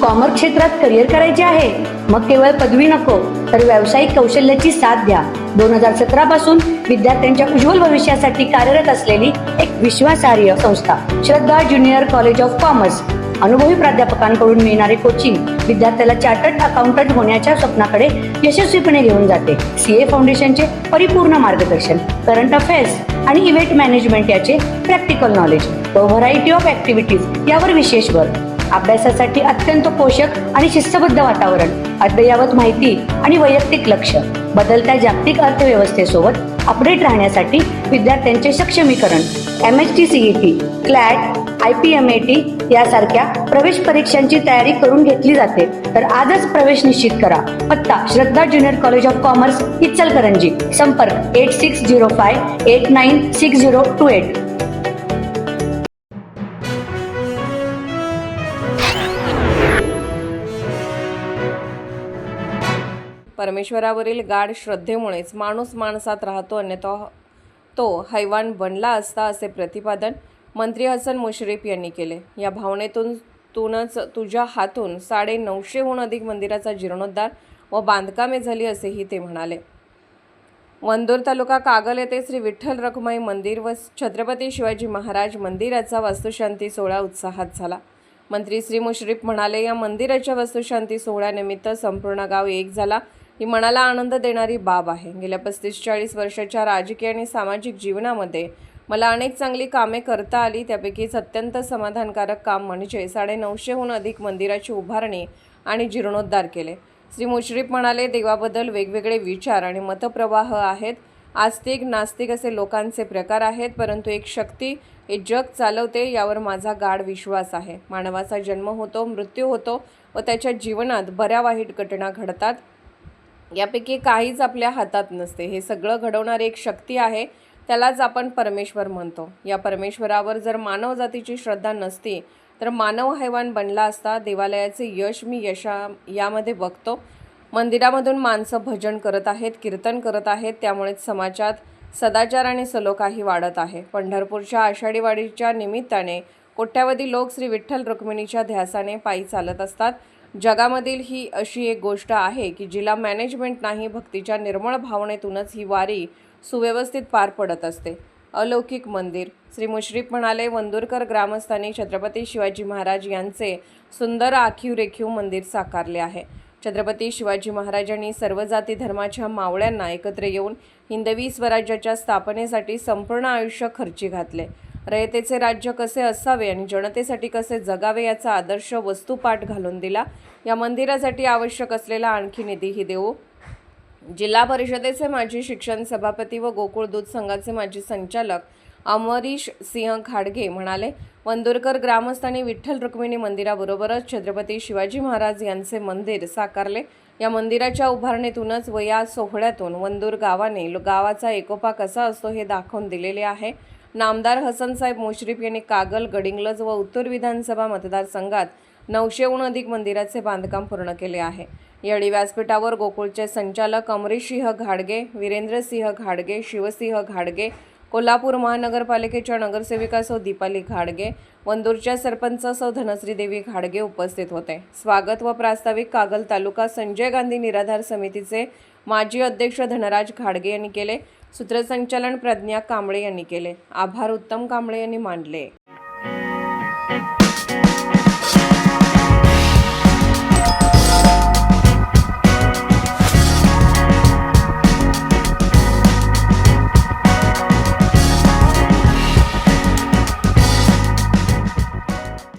Commerce क्षेत्रात career करायचे आहे? मग केवळ पदवी नको तर व्यावसायिक कौशल्याची साथ द्या. 2017 पासून विद्यार्थ्यांच्या उज्ज्वल भविष्यासाठी कार्यरत असलेली एक विश्वासार्ह संस्था श्रद्धा ज्युनियर कॉलेज ऑफ कॉमर्स. अनुभवी प्राध्यापकांकडून मिळणारे कोचिंग विद्यार्थ्याला चार्टर्ड अकाउंटंट होण्याच्या स्वप्नाकडे यशस्वीपणे घेऊन जाते. सीए फाउंडेशनचे परिपूर्ण मार्गदर्शन, करंट अफेअर्स आणि इव्हेंट मॅनेजमेंट याचे प्रॅक्टिकल नॉलेज व व्हरायटी ऑफ ऍक्टिव्हिटीज यावर विशेष भर. अभ्यासासाठी अत्यंत पोषक आणि शिस्तबद्ध वातावरण, अद्ययावत माहिती आणि वैयक्तिक लक्ष. बदलत्या जागतिक अर्थव्यवस्थेसोबत अपडेट राहण्यासाठी विद्यार्थ्यांचे सक्षमीकरण. MHT CET, CLAT, IPMAT यासारख्या प्रवेश परीक्षांची तयारी करून घेतली जाते. तर आजच प्रवेश निश्चित करा. पत्ता Shraddha junior college of commerce, Ichalkaranji. संपर्क 8605896028. परमेश्वरावरील गाढ श्रद्धेमुळेच माणूस माणसात राहतो, अन्यथा तो हैवान बनला असता, असे प्रतिपादन मंत्री हसन मुश्रीफ यांनी केले. या भावनेतूनच तुझ्या हातून 950हून अधिक मंदिराचा जीर्णोद्धार व बांधकामे झाली, असेही ते म्हणाले. वंदूर तालुका कागल येथे श्री विठ्ठल रखुमाई मंदिर व छत्रपती शिवाजी महाराज मंदिराचा वास्तुशांती सोहळा उत्साहात झाला. मंत्री श्री मुश्रीफ म्हणाले, या मंदिराच्या वास्तुशांती सोहळ्यानिमित्त संपूर्ण गाव एक झाला. ही मनाला आनंद देणारी बाब आहे. गेल्या 35-40 वर्षाच्या राजकीय आणि सामाजिक जीवनामध्ये मला अनेक चांगली कामे करता आली. त्यापैकीच अत्यंत समाधानकारक काम म्हणजे 950हून अधिक मंदिराची उभारणी आणि जीर्णोद्धार केले. श्री मुश्रीफ म्हणाले, देवाबद्दल वेगवेगळे विचार आणि मतप्रवाह आहेत. आस्तिक नास्तिक असे लोकांचे प्रकार आहेत, परंतु एक शक्ती हे जग चालवते यावर माझा गाढ विश्वास आहे. मानवाचा जन्म होतो, मृत्यू होतो व त्याच्या जीवनात बऱ्या वाईट घटना घडतात. यापैकी काहीच आपल्या हातात नसते. हे सगळं घडवणारी एक शक्ती आहे, त्यालाच आपण परमेश्वर म्हणतो. या परमेश्वरावर जर मानवजातीची श्रद्धा नसती तर मानव हैवान बनला असता. देवालयाचे यश मी यामध्ये बघतो. मंदिरामधून माणसं भजन करत आहेत, कीर्तन करत आहेत, त्यामुळेच समाजात सदाचार आणि सलोखाही वाढत आहे. पंढरपूरच्या आषाढी वारीच्या निमित्ताने कोट्यावधी लोक श्री विठ्ठल रुक्मिणीच्या ध्यासाने पायी चालत असतात. जगामधील ही अशी एक गोष्ट आहे की जिला मॅनेजमेंट नाही, भक्तीच्या निर्मळ भावनेतूनच ही वारी सुव्यवस्थित पार पडत असते. अलौकिक मंदिर. श्री मुश्रीफ म्हणाले, वंदूरकर ग्रामस्थांनी छत्रपती शिवाजी महाराज यांचे सुंदर आखीव रेखीव मंदिर साकारले आहे. छत्रपती शिवाजी महाराजांनी सर्व जाती धर्माच्या मावळ्यांना एकत्र येऊन हिंदवी स्वराज्याच्या स्थापनेसाठी संपूर्ण आयुष्य खर्ची घातले. रयतेचे राज्य कसे असावे आणि जनतेसाठी कसे जगावे याचा आदर्श वस्तुपाठ घालून दिला. या मंदिरासाठी आवश्यक असलेला आणखी निधीही देऊ. जिल्हा परिषदेचे माजी शिक्षण सभापती व गोकुळ दूध संघाचे माजी संचालक अमरीश सिंह घाडगे म्हणाले, वंदूरकर ग्रामस्थांनी विठ्ठल रुक्मिणी मंदिराबरोबरच छत्रपती शिवाजी महाराज यांचे मंदिर साकारले. या मंदिराच्या उभारणीतूनच व या सोहळ्यातून वंदूर गावाने गावाचा एकोपा कसा असतो हे दाखवून दिलेले आहे. नामदार हसनसाहेब मुश्रीफ यांनी कागल, गडिंग्लज व उत्तर विधानसभा मतदारसंघात 900हून अधिक मंदिराचे बांधकाम पूर्ण केले आहे. यावेळी व्यासपीठावर गोकुळचे संचालक अमरीशसिंह घाडगे, वीरेंद्रसिंह घाडगे, शिवसिंह घाडगे, कोल्हापूर महानगरपालिकेच्या नगरसेविका सौ दीपाली घाडगे, वंदूरच्या सरपंच सौ धनश्री देवी घाडगे उपस्थित होते. स्वागत व प्रास्ताविक कागल तालुका संजय गांधी निराधार समितीचे माजी अध्यक्ष धनराज घाडगे यांनी केले. सूत्रसंचालन प्रज्ञा कांबळे यांनी केले. आभार उत्तम कांबळे यांनी मानले.